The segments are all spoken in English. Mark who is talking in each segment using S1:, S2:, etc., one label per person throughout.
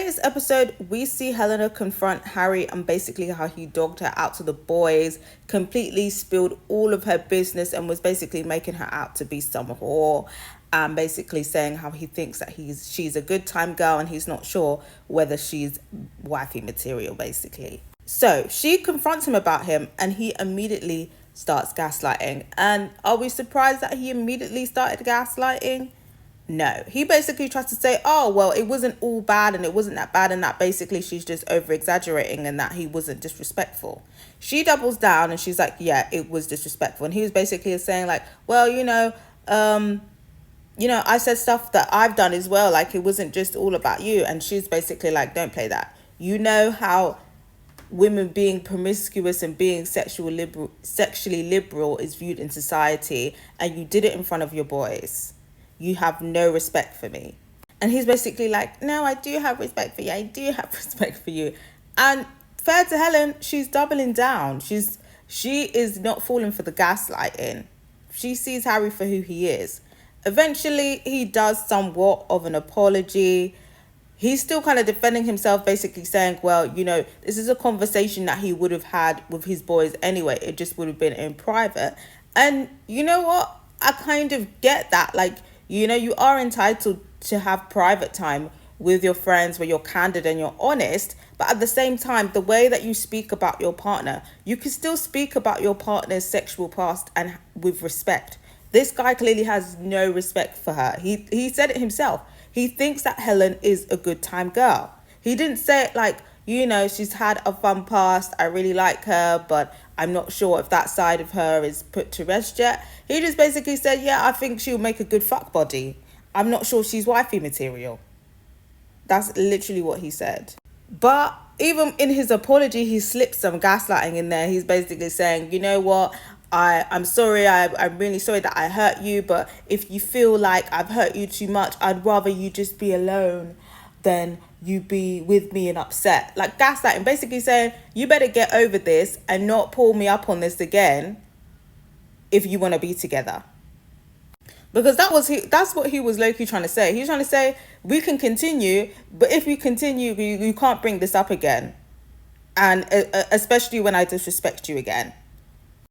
S1: this episode, we see Helena confront Harry and basically how he dogged her out to the boys, completely spilled all of her business and was basically making her out to be some whore, and basically saying how he thinks that she's a good time girl and he's not sure whether she's wifey material, basically. So she confronts him about him and he immediately starts gaslighting. And are we surprised that he immediately started gaslighting? No, he basically tries to say, oh, well, it wasn't all bad and it wasn't that bad and that basically she's just over exaggerating and that he wasn't disrespectful. She doubles down and she's like, yeah, it was disrespectful. And he was basically saying like, well, I said stuff that I've done as well. Like, it wasn't just all about you. And she's basically like, don't play that. You know how women being promiscuous and being sexually liberal is viewed in society, and you did it in front of your boys. You have no respect for me. And he's basically like, no, I do have respect for you. I do have respect for you. And fair to Helen, she's doubling down. She is not falling for the gaslighting. She sees Harry for who he is. Eventually, he does somewhat of an apology. He's still kind of defending himself, basically saying, well, this is a conversation that he would have had with his boys anyway. It just would have been in private. And you know what? I kind of get that. Like, you are entitled to have private time with your friends where you're candid and you're honest. But at the same time, the way that you speak about your partner, you can still speak about your partner's sexual past and with respect. This guy clearly has no respect for her. He said it himself. He thinks that Helen is a good time girl. He didn't say it like, she's had a fun past. I really like her, but I'm not sure if that side of her is put to rest yet. He just basically said, yeah, I think she'll make a good fuck body. I'm not sure she's wifey material. That's literally what he said. But even in his apology, he slipped some gaslighting in there. He's basically saying, you know what? I'm sorry. I'm really sorry that I hurt you. But if you feel like I've hurt you too much, I'd rather you just be alone than you be with me and upset. Like gaslighting, basically saying, you better get over this and not pull me up on this again if you want to be together. Because that's what he was low-key trying to say. He's trying to say, we can continue, but if we continue, you can't bring this up again. And especially when I disrespect you again.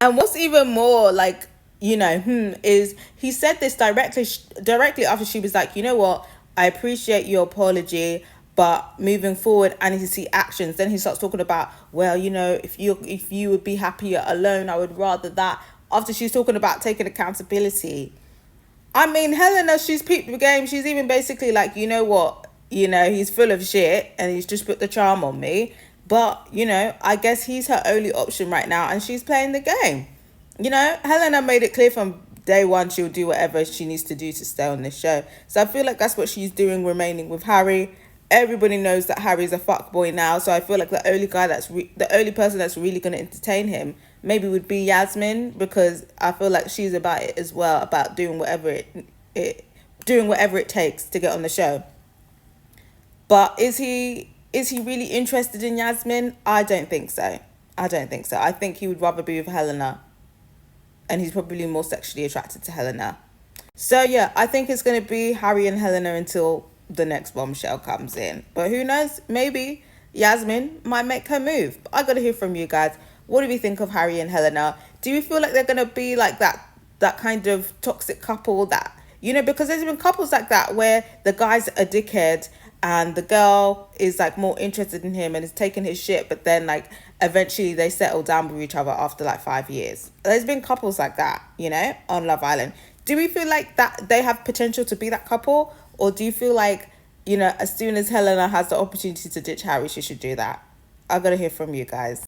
S1: And what's even more like, is he said this directly after she was like, you know what? I appreciate your apology, but moving forward, I need to see actions. Then he starts talking about, well, if you would be happier alone, I would rather that. After she's talking about taking accountability. I mean, Helena, she's peeped the game. She's even basically like, you know what? He's full of shit and he's just put the charm on me. But, I guess he's her only option right now and she's playing the game. Helena made it clear from day one she'll do whatever she needs to do to stay on this show. So I feel like that's what she's doing, remaining with Harry. Everybody knows that Harry's a fuckboy now. So I feel like the only person that's really going to entertain him maybe would be Yasmin, because I feel like she's about it as well, about doing whatever it takes to get on the show. But is he really interested in Yasmin? I don't think so. I think he would rather be with Helena. And he's probably more sexually attracted to Helena. So yeah, I think it's going to be Harry and Helena until the next bombshell comes in. But who knows? Maybe Yasmin might make her move. But I got to hear from you guys. What do we think of Harry and Helena? Do you feel like they're going to be like that kind of toxic couple that, because there's been couples like that where the guy's a dickhead and the girl is like more interested in him and is taking his shit, but then like eventually they settle down with each other after like 5 years. There's been couples like that, on Love Island. Do we feel like that they have potential to be that couple? Or do you feel like, as soon as Helena has the opportunity to ditch Harry, she should do that? I got to hear from you guys.